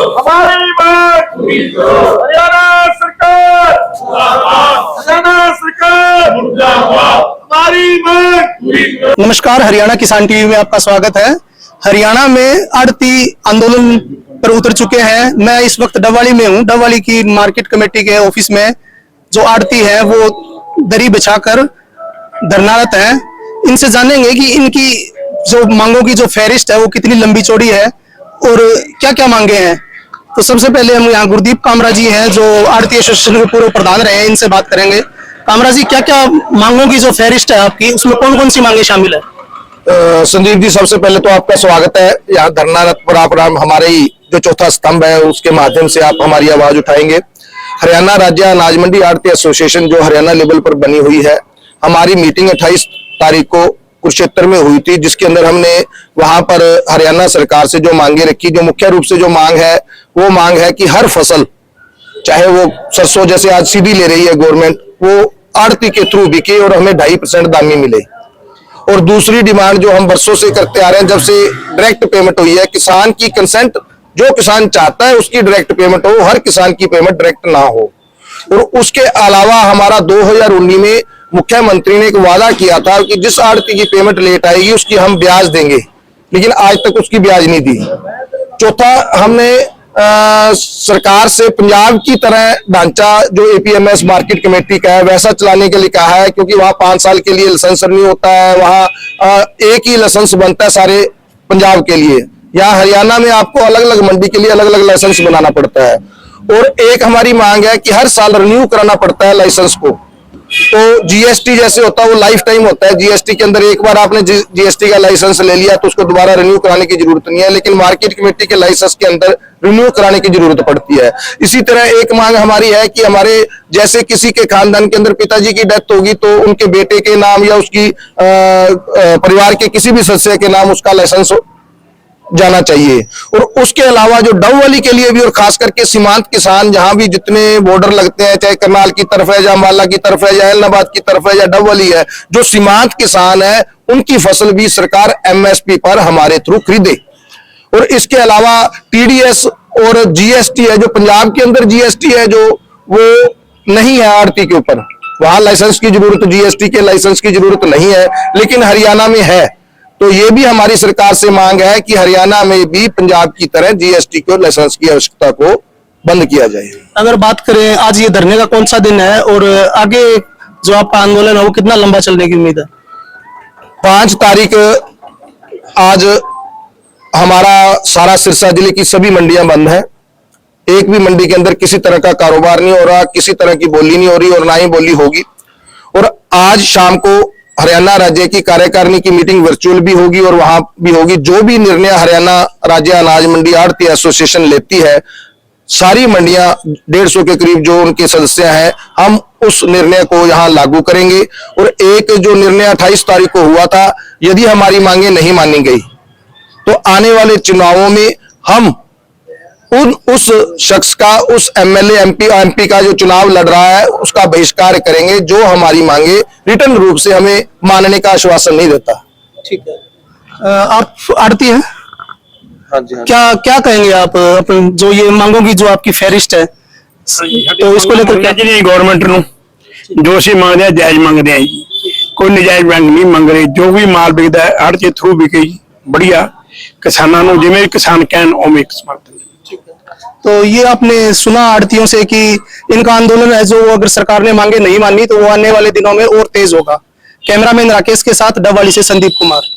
हमारी मांग पूरी करो। हरियाणा सरकार हमारी मांग पूरी करो। नमस्कार, हरियाणा किसान टीवी में आपका स्वागत है। हरियाणा में आड़ती आंदोलन पर उतर चुके हैं। मैं इस वक्त डबवाली में हूं। डबवाली की मार्केट कमेटी के ऑफिस में जो आड़ती है वो दरी बिछाकर धरनारत है। इनसे जानेंगे कि इनकी जो मांगों की जो फहरिस्त है वो कितनी लंबी चौड़ी है और क्या क्या मांगे हैं। तो सबसे पहले हम यहाँ गुरदीप कामरा जी हैं जो आड़ती एसोसिएशन के पूर्व प्रधान रहे हैं, इनसे बात करेंगे। कामरा जी, क्या क्या मांगों की जो फहरिस्त है आपकी, उसमें कौन कौन सी मांगे शामिल है? संदीप जी, सबसे पहले तो आपका स्वागत है। यहाँ धरनारत पर आप हमारे ही जो चौथा स्तंभ है उसके माध्यम से आप हमारी आवाज उठाएंगे। हरियाणा राज्य अनाज मंडी आड़ती एसोसिएशन जो हरियाणा लेवल पर बनी हुई है, हमारी मीटिंग 28 तारीख को कुरुक्षेत्र में हुई थी, जिसके अंदर हमने वहां पर हरियाणा सरकार से जो मांगे रखी। जो मुख्य रूप से जो मांग है वो मांग है कि हर फसल, चाहे वो सरसों जैसे आज सीधी ले रही है गवर्नमेंट, वो आड़ती के थ्रू बिके और हमें 2.5% दामी मिले। और दूसरी डिमांड जो हम वर्षों से करते आ रहे हैं, जब से डायरेक्ट पेमेंट हुई है, किसान की कंसेंट, जो किसान चाहता है उसकी डायरेक्ट पेमेंट हो, हर किसान की पेमेंट डायरेक्ट ना हो। और उसके अलावा हमारा 2019 में मुख्यमंत्री ने एक वादा किया था कि जिस आड़ती की पेमेंट लेट आएगी उसकी हम ब्याज देंगे, लेकिन आज तक उसकी ब्याज नहीं दी। चौथा, हमने सरकार से पंजाब की तरह ढांचा जो एपीएमएस मार्केट कमेटी का है वैसा चलाने के लिए कहा है, क्योंकि वहां 5 साल के लिए लाइसेंस नहीं होता है, वहां एक ही लाइसेंस बनता है सारे पंजाब के लिए। यहाँ हरियाणा में आपको अलग अलग मंडी के लिए अलग अलग लाइसेंस बनाना पड़ता है। और एक हमारी मांग है कि हर साल रिन्यू कराना पड़ता है लाइसेंस को। तो जीएसटी जैसे होता है वो लाइफ टाइम होता है। जीएसटी के अंदर एक बार आपने जीएसटी का लाइसेंस ले लिया तो उसको दोबारा रिन्यू कराने की जरूरत नहीं है, लेकिन मार्केट कमेटी के लाइसेंस के अंदर रिन्यू कराने की जरूरत पड़ती है। इसी तरह एक मांग हमारी है कि हमारे जैसे किसी के खानदान के अंदर पिताजी की डेथ होगी तो उनके बेटे के नाम या उसकी परिवार के किसी भी सदस्य के नाम उसका लाइसेंस जाना चाहिए। और उसके अलावा जो डबवाली के लिए भी, और खास करके सीमांत किसान जहां भी जितने बॉर्डर लगते हैं, चाहे करनाल की तरफ है या अम्बाला की तरफ है या इलाहाबाद की तरफ है या डबवाली है, जो सीमांत किसान है उनकी फसल भी सरकार एमएसपी पर हमारे थ्रू खरीदे। और इसके अलावा टीडीएस और जीएसटी है, जो पंजाब के अंदर जीएसटी है जो वो नहीं है आड़ती के ऊपर, वहां लाइसेंस की जरूरत, जीएसटी के लाइसेंस की जरूरत नहीं है, लेकिन हरियाणा में है। तो ये भी हमारी सरकार से मांग है कि हरियाणा में भी पंजाब की तरह जीएसटी को लाइसेंस की आवश्यकता को बंद किया जाए। अगर बात करें आज ये धरने का कौन सा दिन है और आगे जो आपका आंदोलन है वो कितना लंबा चलने की उम्मीद है? 5 तारीख आज हमारा सारा सिरसा जिले की सभी मंडियां बंद हैं। एक भी मंडी के अंदर किसी तरह का कारोबार नहीं हो रहा, किसी तरह की बोली नहीं हो रही और ना ही बोली होगी। और आज शाम को हरियाणा राज्य की कार्यकारिणी की मीटिंग वर्चुअल भी होगी और वहां भी होगी। जो भी निर्णय हरियाणा राज्य अनाज मंडी आड़ती एसोसिएशन लेती है, सारी मंडियां 150 के करीब जो उनके सदस्य हैं, हम उस निर्णय को यहां लागू करेंगे। और एक जो निर्णय 28 तारीख को हुआ था, यदि हमारी मांगे नहीं मानी गई तो आने वाले चुनावों में हम उस शख्स का, उस एमएलए एमपी का जो चुनाव लड़ रहा है उसका बहिष्कार करेंगे, जो हमारी मांगे रिटर्न रूप से हमें मानने का आश्वासन नहीं देता। ठीक है। आप आड़ती हैं? हाँ जी, हाँ। क्या क्या कहेंगे आप अपन जो ये मांगों की जो आपकी फहरिस्त है, तो इसको लेकर क्या? गवर्नमेंट ਨੂੰ ਜੋ ਅਸੀਂ ਮੰਗਦੇ ਆ ਜਾਇਜ਼ ਮੰਗਦੇ ਆ ਜੀ, ਕੋਈ ਨਜਾਇਜ਼ ਮੰਗ ਨਹੀਂ ਮੰਗ ਰਹੇ। ਜੋ ਵੀ ਮਾਲ ਵਿਕਦਾ ਹੈ ਆੜਤੀ ਥਰੂ ਵਿਕੇ ਜੀ, बढ़िया किसानों ਨੂੰ ਜਿਵੇਂ ਕਿਸਾਨ ਕਹਿਣ ਉਵੇਂ ਸਮਰਥਨ। तो ये आपने सुना आड़तियों से कि इनका आंदोलन है जो अगर सरकार ने मांगे नहीं मानी तो वो आने वाले दिनों में और तेज होगा। कैमरामैन राकेश के साथ डबवाली से संदीप कुमार।